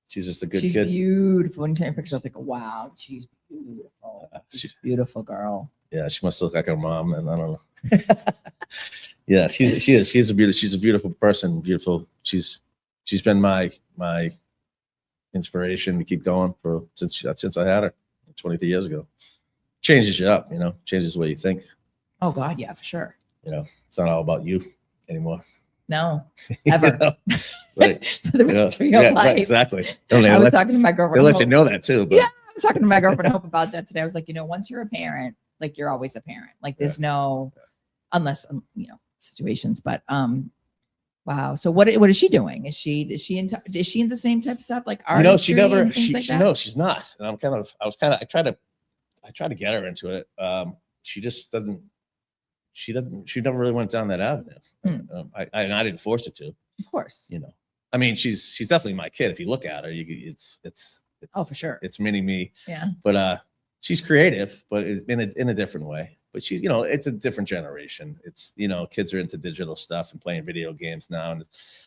She's just a good She's kid. beautiful. When you take a picture, I was like, wow, she's beautiful. She's a beautiful girl. Yeah, she must look like her mom, and I don't know. Yeah, she's a beautiful person. Beautiful. She's been my inspiration to keep going since I had her 23 years ago. Changes you up, changes the way you think. Oh God, yeah, for sure. It's not all about you anymore. No, ever. Right. For the rest of your life. Right, exactly. I was talking to my girlfriend. They'll let you know that too. But Yeah, I was talking to my girlfriend Hope about that today. I was like, once you're a parent, like you're always a parent. Like there's no, unless situations. But wow. So what is she doing? Is she in the same type of stuff like art? She never. No, she's not. And I try to get her into it. She just doesn't. She never really went down that avenue. I didn't force it to. Of course. I mean, she's definitely my kid. If you look at her, it's oh, for sure. It's mini me. Yeah. But she's creative, but in a different way. But she's, it's a different generation. It's, kids are into digital stuff and playing video games now. And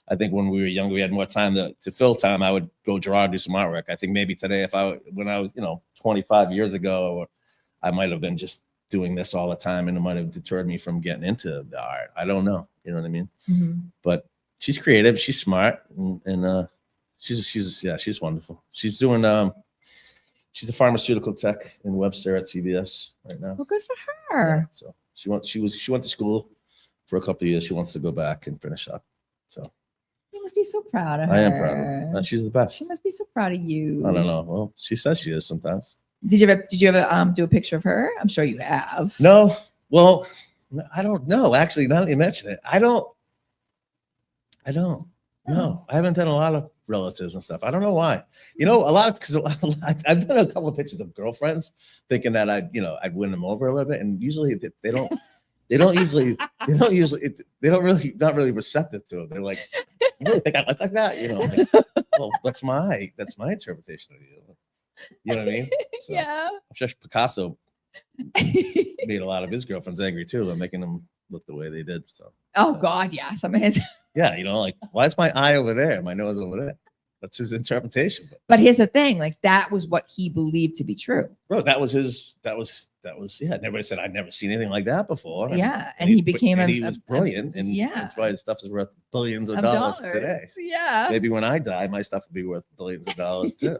I think when we were younger, we had more time to fill time. I would go draw, do some artwork. I think maybe today, when I was, 25 years ago, I might have been just doing this all the time, and it might have deterred me from getting into the art. I don't know. You know what I mean? Mm-hmm. But she's creative. She's smart, and she's wonderful. She's doing she's a pharmaceutical tech in Webster at CVS right now. Well, good for her. Yeah, so she went to school for a couple of years. She wants to go back and finish up. So you must be so proud of her. I am proud of her. She's the best. She must be so proud of you. I don't know. Well, she says she is sometimes. Did you ever do a picture of her? I'm sure you have. No. Well, I don't know. Actually, now that you mention it, I don't. No, I haven't done a lot of relatives and stuff. I don't know why. Because I've done a couple of pictures of girlfriends, thinking that I'd win them over a little bit, and usually they don't. Not really receptive to it. They're like, you really think I look like that? Well, that's my interpretation of you. You know what I mean? So, yeah. I'm sure Picasso made a lot of his girlfriends angry too, by making them look the way they did. So. Oh God, yeah. Some of his. Yeah, like, why is my eye over there? My nose over there. That's his interpretation. But here's the thing: like that was what he believed to be true. Bro, that was his. That was. Yeah. Everybody said I'd never seen anything like that before. Yeah, and he became. He was brilliant, and that's why his stuff is worth billions of dollars today. Yeah. Maybe when I die, my stuff will be worth billions of dollars too.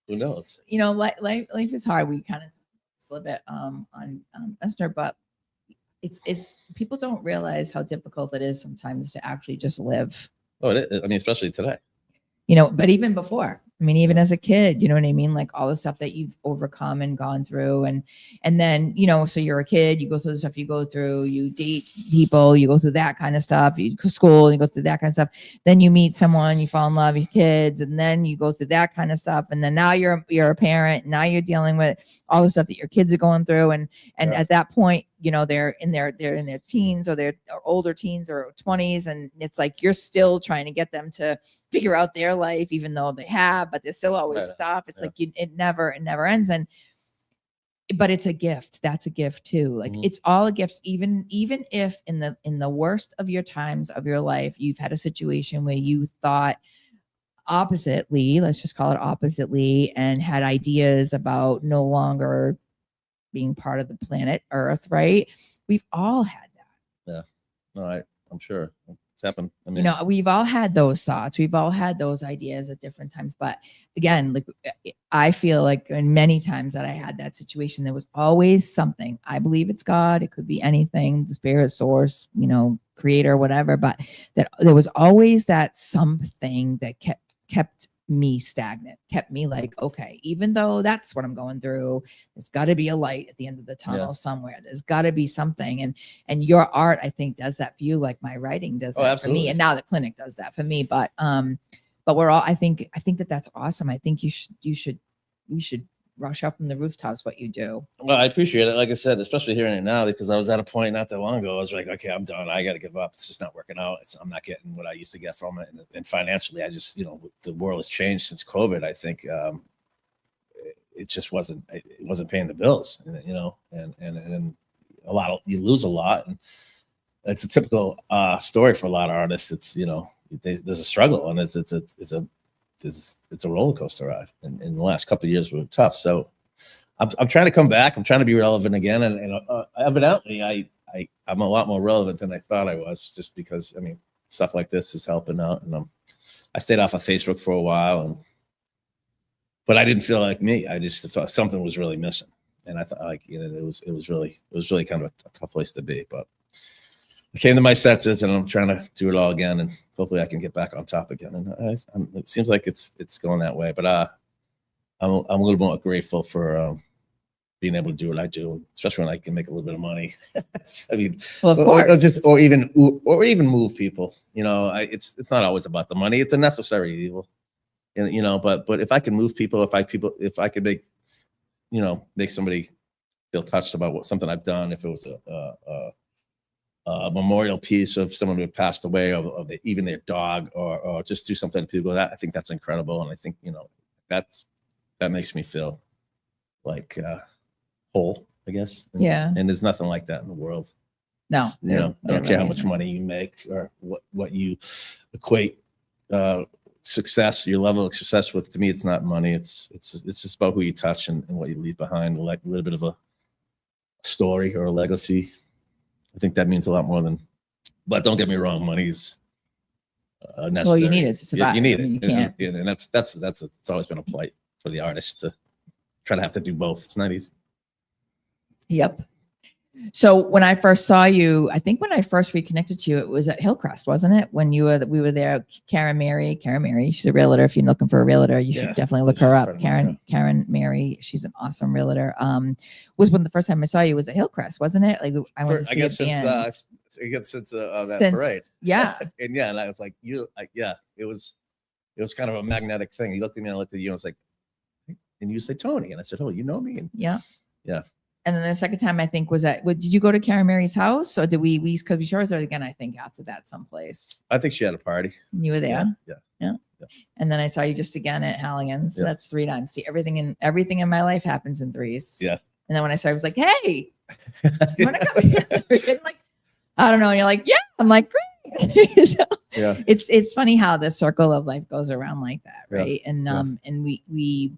Who knows? Life is hard. We kind of slip it on Esther, but it's people don't realize how difficult it is sometimes to actually just live. Oh, it is. I mean, especially today. But even before, even as a kid, you know what I mean? Like all the stuff that you've overcome and gone through. And then, so you're a kid, you go through the stuff you go through, you date people, you go through that kind of stuff, you go to school, you go through that kind of stuff. Then you meet someone, you fall in love, your kids, and then you go through that kind of stuff. And then now you're a parent. Now you're dealing with all the stuff that your kids are going through. And at that point, they're in their teens or they're older teens or 20s. And it's like, you're still trying to get them to figure out their life, even though they have, but there's still always stuff. It's like, it never ends. But it's a gift. That's a gift too. Like it's all a gift. Even if in the worst of your times of your life, you've had a situation where you thought oppositely, let's just call it oppositely, and had ideas about no longer being part of the planet Earth, right? We've all had that. Yeah. All right. I'm sure it's happened. I mean, we've all had those thoughts. We've all had those ideas at different times. But again, like I feel like in many times that I had that situation, there was always something. I believe it's God. It could be anything, the spirit, source, creator, whatever. But that there was always that something that kept me stagnant, kept me like, okay, even though that's what I'm going through, there's got to be a light at the end of the tunnel somewhere. There's got to be something. And your art, I think, does that for you, like my writing does that for me. And now the clinic does that for me. But we're all, I think that's awesome. I think we should rush up from the rooftops what you do. Well, I appreciate it. Like I said, especially hearing it now, because I was at a point not that long ago. I was like, okay, I'm done. I got to give up. It's just not working out. I'm not getting what I used to get from it. And financially, I just, the world has changed since COVID. I think it just wasn't paying the bills, and a lot of, you lose a lot. And it's a typical story for a lot of artists. It's, there's a struggle, and it's a roller coaster ride. And in the last couple of years were tough. So I'm trying to come back. I'm trying to be relevant again. And evidently I'm a lot more relevant than I thought I was, just because, stuff like this is helping out. And I stayed off of Facebook for a while, but I didn't feel like me. I just thought something was really missing. And I thought, it was really kind of a tough place to be, but I came to my senses, and I'm trying to do it all again, and hopefully I can get back on top again. And it seems like it's going that way. But I'm a little more grateful for being able to do what I do, especially when I can make a little bit of money. Well, of course, or even move people. It's not always about the money. It's a necessary evil, But if I can move people, if I could make somebody feel touched about something I've done, if it was a memorial piece of someone who had passed away, or even their dog, or just do something to people, I think that's incredible. And I think, that makes me feel like whole, I guess. And there's nothing like that in the world. No. I don't care how much money you make or what you equate success, your level of success with. To me, it's not money. It's just about who you touch and what you leave behind, like a little bit of a story or a legacy. I think that means a lot more than, but don't get me wrong, money's necessary. Well, you need it to survive. You need it. You can't. And it's always been a plight for the artist to try to have to do both. It's not easy. Yep. So when I first saw you, I think when I first reconnected to you, it was at Hillcrest, wasn't it? When we were there, Karen Mary, she's a realtor. If you're looking for a realtor, you should definitely look her up. Karen Mary, she's an awesome realtor. Was when the first time I saw you was at Hillcrest, wasn't it? Like I went to see it since that parade. Yeah. and I was like, it was kind of a magnetic thing. He looked at me and I looked at you, and I was like, and you say Tony, and I said, oh, you know me? And yeah. And then the second time I think was did you go to Karen Mary's house, or did we because we saw her again, I think after that someplace. I think she had a party. You were there? Yeah. And then I saw you just again at Halligan's. So that's 3 times. See, everything in my life happens in threes. Yeah. And then when I saw, I was like, hey, you want to come here? And like, I don't know. And you're like, yeah. I'm like, great. So it's funny how the circle of life goes around like that, right? And and we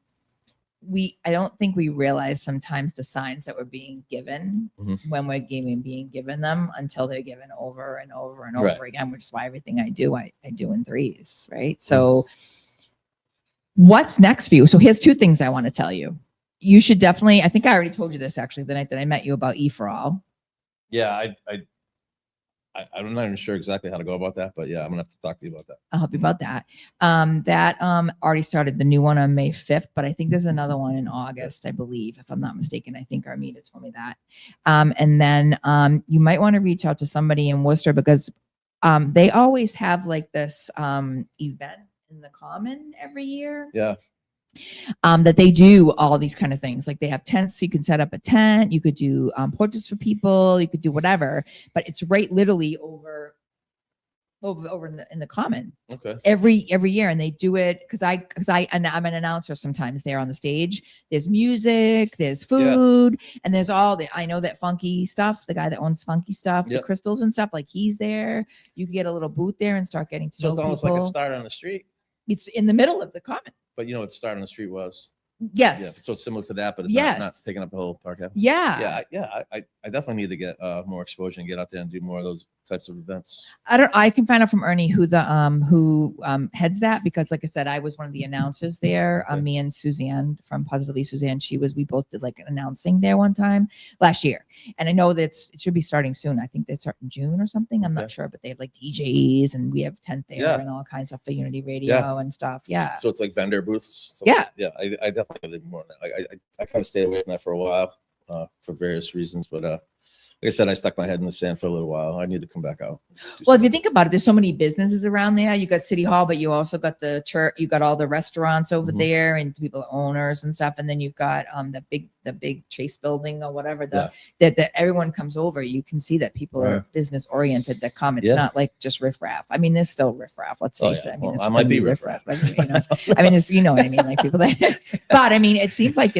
I don't think we realize sometimes the signs that we're being given when we're being given them until they're given over and over and over again, which is why everything I do in threes, right? So what's next for you? So here's 2 things I want to tell you. You should definitely, I think I already told you this actually the night that I met you about E for All. Yeah, I'm not even sure exactly how to go about that, but yeah, I'm gonna have to talk to you about that. I'll help you about that. That already started the new one on May 5th, but I think there's another one in August, I believe, if I'm not mistaken. I think Armida told me that. And then you might want to reach out to somebody in Worcester, because they always have like this event in the Common every year. Yeah. That they do all these kind of things. Like they have tents, so you can set up a tent, you could do portraits for people, you could do whatever, but it's right literally over in the Common. Okay. Every year, and they do it because I'm an announcer sometimes there on the stage. There's music, there's food, and there's all the that funky stuff. The guy that owns funky stuff, the crystals and stuff, like he's there. You can get a little booth there and start getting to know people. So it's almost like a start on the street. It's in the middle of the Common. But you know what Start on the Street was? Yes. Yeah, so similar to that, but it's not taking up the whole park. Yeah. I definitely need to get more exposure and get out there and do more of those types of events. I can find out from Ernie who heads that, because like I said, I was one of the announcers there. Me and Suzanne from Positively Suzanne, we both did like an announcing there one time last year. And I know that it should be starting soon. I think they start in June or something. I'm not sure, but they have like DJs and we have tent there and all kinds of stuff for Unity Radio and stuff. Yeah. So it's like vendor booths. So yeah. I definitely did more. I kind of stayed away from that for a while for various reasons, but like I said, I stuck my head in the sand for a little while. I need to come back out. Well, if you think about it, there's so many businesses around there. You got City Hall, but you also got the church. You got all the restaurants over Mhm. there, and people owners and stuff. And then you've got the big Chase building or whatever that everyone comes over. You can see that people are business oriented that come. It's not like just riffraff. I mean, there's still riffraff. Let's face it. I mean, I might be riffraff. But, you know, I mean, it's, you know what I mean, like people that. But I mean, it seems like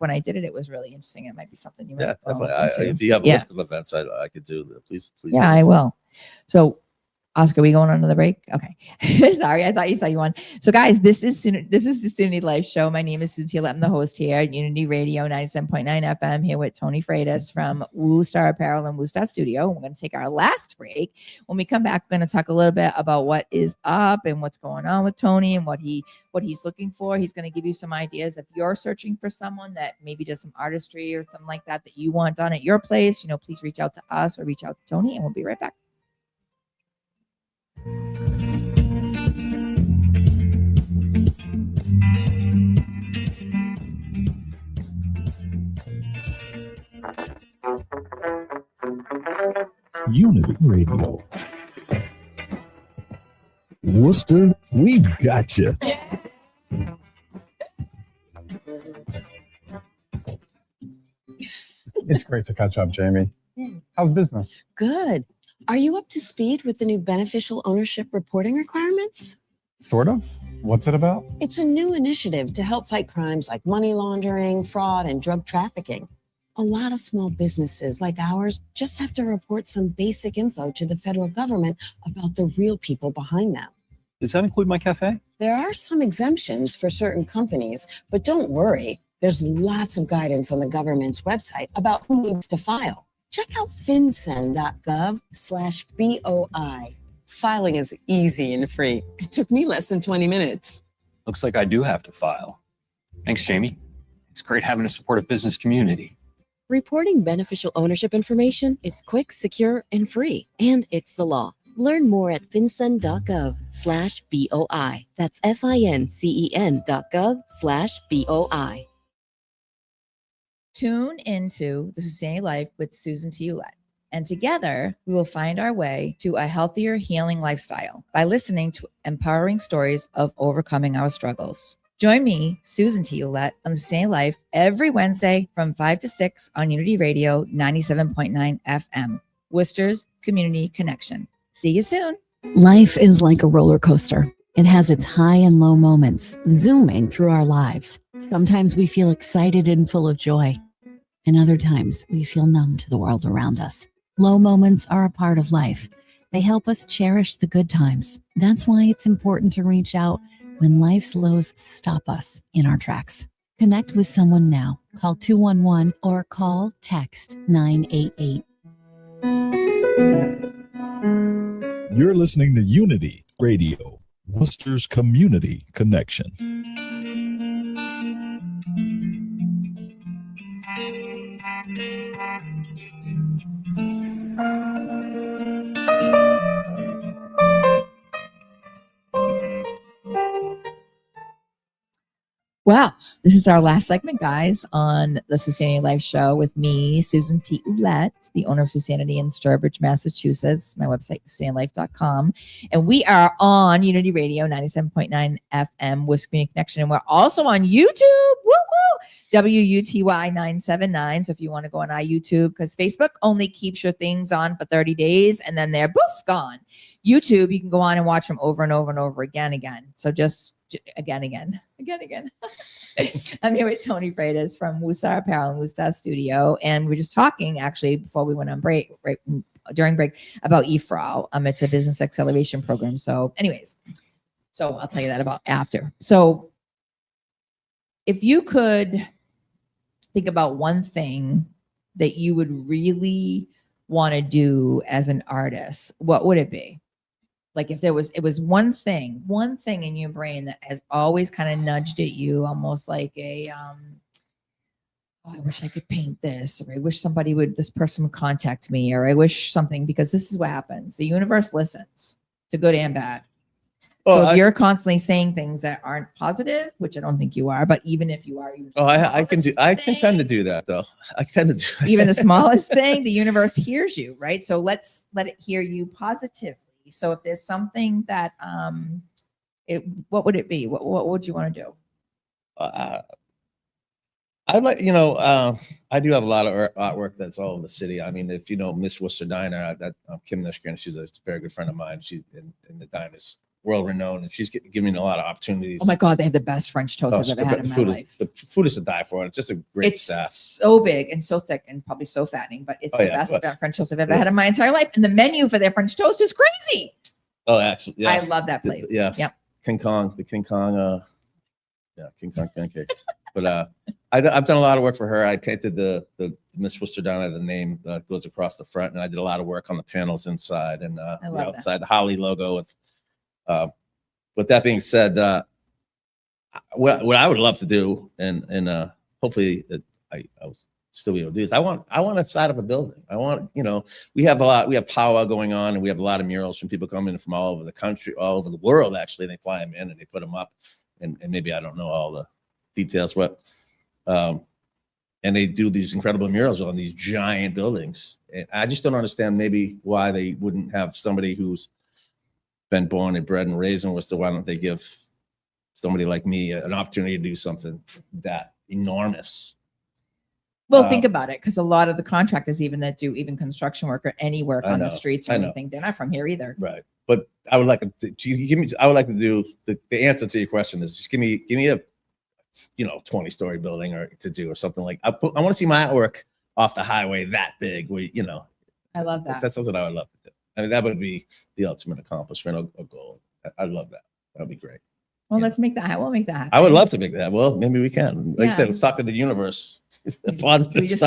when I did it, it was really interesting. It might be something you might. Definitely. If you have a list of events, I could do. Please. Yeah, I will. So, Oscar, we going on another break? Okay. Sorry, I thought you saw you on. So, guys, this is the SuSanity Life Show. My name is SuSanity. I'm the host here at Unity Radio 97.9 FM here with Tony Freitas from Star Apparel and Star Studio. We're going to take our last break. When we come back, we're going to talk a little bit about what is up and what's going on with Tony and what he's looking for. He's going to give you some ideas. If you're searching for someone that maybe does some artistry or something like that you want done at your place, please reach out to us or reach out to Tony, and we'll be right back. Unity Radio. Worcester, we've got you. It's great to catch up, Jamie. How's business? Good. Are you up to speed with the new beneficial ownership reporting requirements? Sort of. What's it about? It's a new initiative to help fight crimes like money laundering, fraud, and drug trafficking. A lot of small businesses like ours just have to report some basic info to the federal government about the real people behind them. Does that include my cafe? There are some exemptions for certain companies, but don't worry. There's lots of guidance on the government's website about who needs to file. Check out fincen.gov/BOI. Filing is easy and free. It took me less than 20 minutes. Looks like I do have to file. Thanks, Jamie. It's great having a supportive business community. Reporting beneficial ownership information is quick, secure, and free, and it's the law. Learn more at fincen.gov/BOI. That's FINCEN.gov/BOI. Tune into the SuSanity Life with SuSanity Ouellette, and together we will find our way to a healthier, healing lifestyle by listening to empowering stories of overcoming our struggles. Join me, SuSanity Ouellette, on the SuSanity Life every Wednesday from 5 to 6 on Unity Radio 97.9 FM, Worcester's Community Connection. See you soon. Life is like a roller coaster. It has its high and low moments, zooming through our lives. Sometimes we feel excited and full of joy, and other times we feel numb to the world around us. Low moments are a part of life. They help us cherish the good times. That's why it's important to reach out when life's lows stop us in our tracks. Connect with someone now. Call 211 or text 988. You're listening to Unity Radio, Worcester's Community Connection. Well, this is our last segment, guys, on the SuSanity Life Show with me, SuSanity Ouellette, the owner of SuSanity in Sturbridge, Massachusetts. My website, SuSanityLife.com. And we are on Unity Radio 97.9 FM with Community Connection. And we're also on YouTube. Woo-hoo! WUTY 979. So if you want to go on our YouTube, because Facebook only keeps your things on for 30 days and then they're gone. YouTube, you can go on and watch them over and over and over again. So just again. I'm here with Tony Freitas from Star Apparel and Star Studio, and we're just talking actually before we went on break, right during break, about eFRAL. It's a business acceleration program. So, anyways, I'll tell you that about after. So, if you could think about one thing that you would really want to do as an artist, what would it be? Like if it was one thing in your brain that has always kind of nudged at you, almost like I wish I could paint this, or I wish this person would contact me, or I wish something, because this is what happens. The universe listens to good and bad. So if you're constantly saying things that aren't positive, which I don't think you are, but even if you are, even I can tend to do that though. I tend to do that. even the smallest thing, the universe hears you, right? So let's let it hear you positively. So if there's something that what would it be? What would you want to do? I like, I do have a lot of artwork that's all over the city. I mean, if you know Miss Worcester Diner, Kim Nishkin, she's a very good friend of mine. She's in the diners, world renowned, and she's giving me a lot of opportunities. Oh my God, they have the best French toast I've ever had in my life. The food is to die for. It's just a great staff. So big and so thick and probably so fattening, but it's the best French toast I've ever had in my entire life. And the menu for their French toast is crazy. Oh, actually, yeah. I love that place. Yep. King Kong pancakes. But I've done a lot of work for her. I painted the Miss Worcester Diner, the name that goes across the front, and I did a lot of work on the panels inside and outside, the Holly logo. With that being said, what I would love to do, and hopefully I'll still be able to do this. I want a side of a building. I want, we have powwow going on, and we have a lot of murals from people coming from all over the country, all over the world. Actually, they fly them in and they put them up, and maybe I don't know all the details, but and they do these incredible murals on these giant buildings. And I just don't understand maybe why they wouldn't have somebody who's been born and bred and raised in Worcester. Why don't they give somebody like me an opportunity to do something that enormous? Well, think about it, because a lot of the contractors even that do even construction work or any work on the streets or anything, they're not from here either. Right. But I would like I would like to do the answer to your question is just give me a 20-story building or something like I want to see my artwork off the highway that big where I love that. That's something I would love to do. I mean, that would be the ultimate accomplishment or goal. I'd love that. That would be great. Well, let's make that. We'll make that happen. I would love to make that. Well, maybe we can. Like I said, let's talk to the universe. We just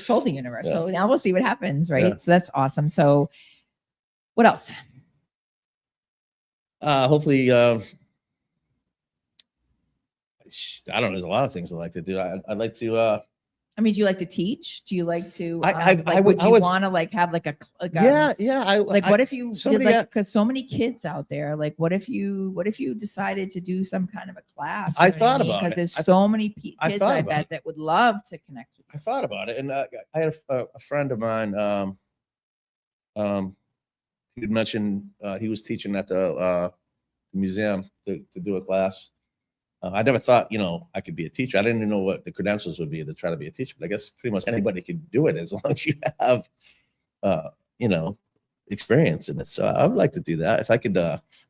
told the universe. Yeah. So now we'll see what happens, right? Yeah. So that's awesome. So what else? Hopefully, I don't know. There's a lot of things I like to do. I'd like to. I mean, do you like to teach? Do you like to? Would you want to have like a what if you because so many kids out there, like what if you decided to do some kind of a class? I thought about it because there's so many kids I bet that would love to connect with you. I thought about it, and I had a friend of mine. You'd mentioned he was teaching at the museum to do a class. I never thought, I could be a teacher. I didn't even know what the credentials would be to try to be a teacher. But I guess pretty much anybody could do it as long as you have, experience in it. So I would like to do that. If I could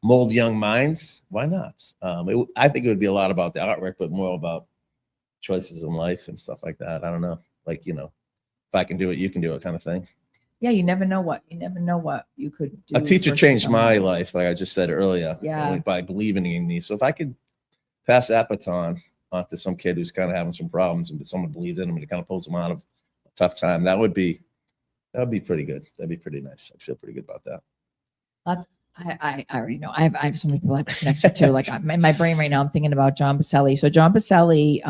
mold young minds, why not? I think it would be a lot about the artwork, but more about choices in life and stuff like that. I don't know. Like, if I can do it, you can do it kind of thing. Yeah, you never know what you could do. A teacher changed my life, like I just said earlier, by believing in me. So if I could pass that baton onto some kid who's kind of having some problems, and someone believes in him and it kind of pulls him out of a tough time, that would be pretty good. That'd be pretty nice. I feel pretty good about that. I already know. I have so many people I have connected to. Like in my brain right now, I'm thinking about John Baselli. So John Baselli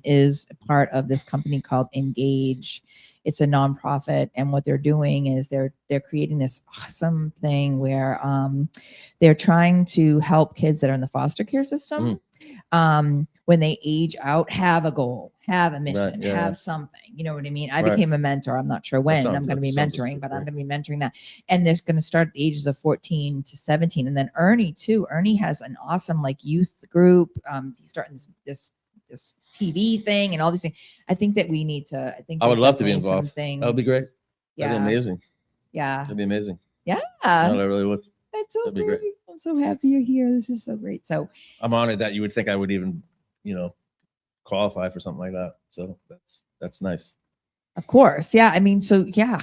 is part of this company called Engage. It's a nonprofit, and what they're doing is they're creating this awesome thing where they're trying to help kids that are in the foster care system. When they age out, have a goal, have a mission, have something. You know what I mean? I became a mentor. I'm not sure when I'm going to be mentoring, but I'm going to be mentoring that. And there's going to start at the ages of 14 to 17. And then Ernie too. Ernie has an awesome youth group. He's starting this TV thing and all these things. I think that we need to. I would love to be involved. That would be great. Yeah, that'd be amazing. Yeah, that'd be amazing. Yeah, no, I really would. That's so great. I'm so happy you're here. This is so great. So I'm honored that you would think I would even, qualify for something like that. So that's nice. Of course, yeah. I mean, so yeah.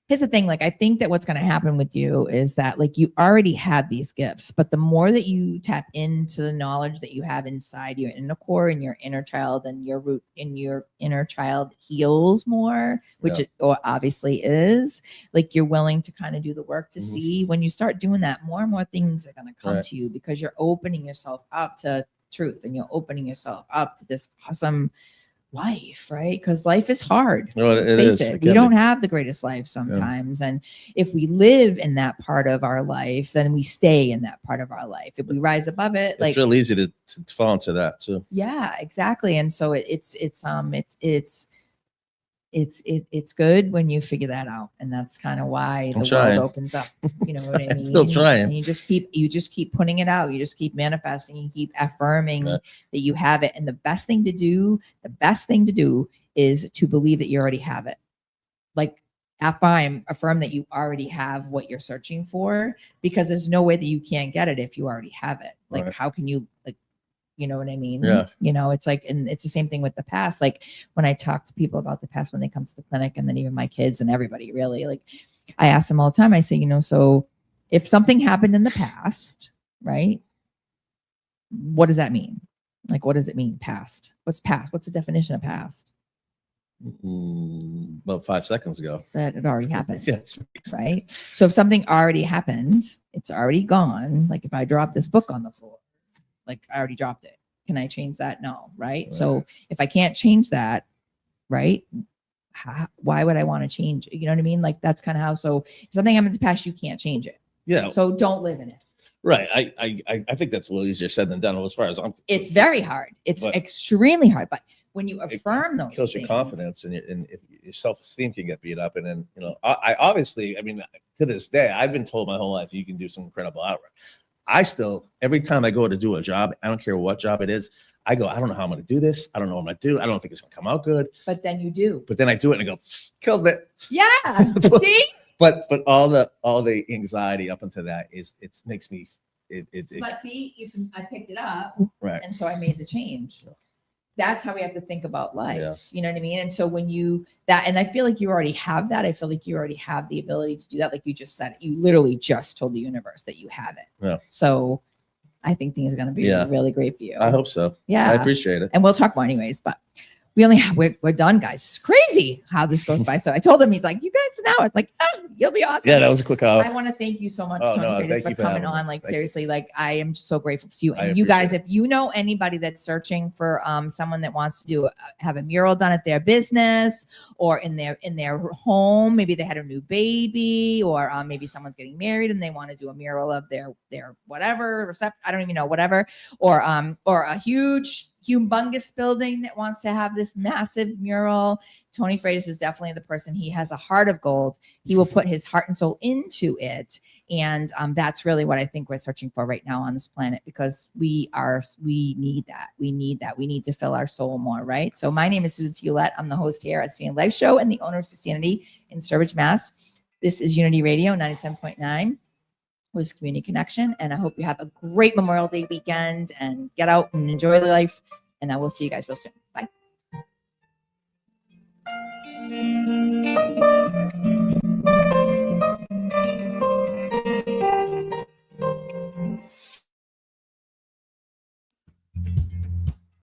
Here's the thing, I think that what's going to happen with you is that you already have these gifts, but the more that you tap into the knowledge that you have inside your inner core and your inner child, and your root in your inner child heals more, which it obviously is, you're willing to kind of do the work to see when you start doing that, more and more things are going to come to you because you're opening yourself up to truth and you're opening yourself up to this awesome life, right? Because life is hard. Well, it Face is. it. It We can don't be. have the greatest life sometimes. And if we live in that part of our life, then we stay in that part of our life. If we rise above it, like It's real easy to fall into that too. yeah, exactly. And so it's good when you figure that out, and that's kind of why I'm the trying. world opens up. You know what I I'm mean? still trying. And you just keep putting it out. You just keep manifesting. You keep affirming Right. that you have it. And the best thing to do is to believe that you already have it. Like affirm that you already have what you're searching for, because there's no way that you can't get it if you already have it. Like Right. how can you like? You know what I mean? Yeah. You know, it's like, and it's the same thing with the past. Like when I talk to people about the past, when they come to the clinic, and then even my kids and everybody really, like I ask them all the time, I say, you know, so if something happened in the past, right? What does that mean? Like, what does it mean? Past. What's past? What's the definition of past? About 5 seconds ago. That it already happened. Yes. Right. So if something already happened, it's already gone. Like if I drop this book on the floor, like I already dropped it. Can I change that? No. Right. So if I can't change that, right, why would I want to change it? You know what I mean? Like that's kind of how. So if something happened in the past, you can't change it. Yeah. So don't live in it. Right. I think that's a little easier said than done as far as I'm. It's very hard. It's But- extremely hard. But when you affirm those Kills your things, confidence, and if your self-esteem can get beat up. And then, you know, I obviously, I mean, to this day, I've been told my whole life you can do some incredible artwork. I still, every time I go to do a job, I don't care what job it is, I go, I don't know how I'm going to do this. I don't know what I'm going to do. I don't think it's going to come out good. But then you do. But then I do it and I go, killed it. Yeah. See? But all the anxiety up into that is it makes me But see, I picked it up, right. and so I made the change. That's how we have to think about life. Yeah. You know what I mean? And so when and I feel like you already have that. I feel like you already have the ability to do that. Like you just said, you literally just told the universe that you have it. Yeah. So I think things are going to be really great for you. I hope so. Yeah. I appreciate it. And we'll talk more anyways, but we're done, guys. It's crazy how this goes by. So I told him, he's like, you guys know it. Like, oh, you'll be awesome. Yeah, that was a quick hour. I want to thank you so much, Oh, Tony, no, Freitas, thank for you for coming having me. on. Like, Thank you. seriously, like I am just so grateful to you. I And you guys, appreciate if you know anybody that's searching for someone that wants to have a mural done at their business or in their home, maybe they had a new baby, or maybe someone's getting married and they want to do a mural of their whatever I don't even know, whatever, or a humongous building that wants to have this massive mural. Tony Freitas is definitely the person. He has a heart of gold. He will put his heart and soul into it. And that's really what I think we're searching for right now on this planet, because we need that. We need that. We need to fill our soul more, right? So my name is SuSanity Ouellette. I'm the host here at SuSanity Live Show and the owner of SuSanity in Sturbridge, Mass. This is Unity Radio 97.9. Was Community Connection, and I hope you have a great Memorial Day weekend and get out and enjoy life, and I will see you guys real soon. Bye.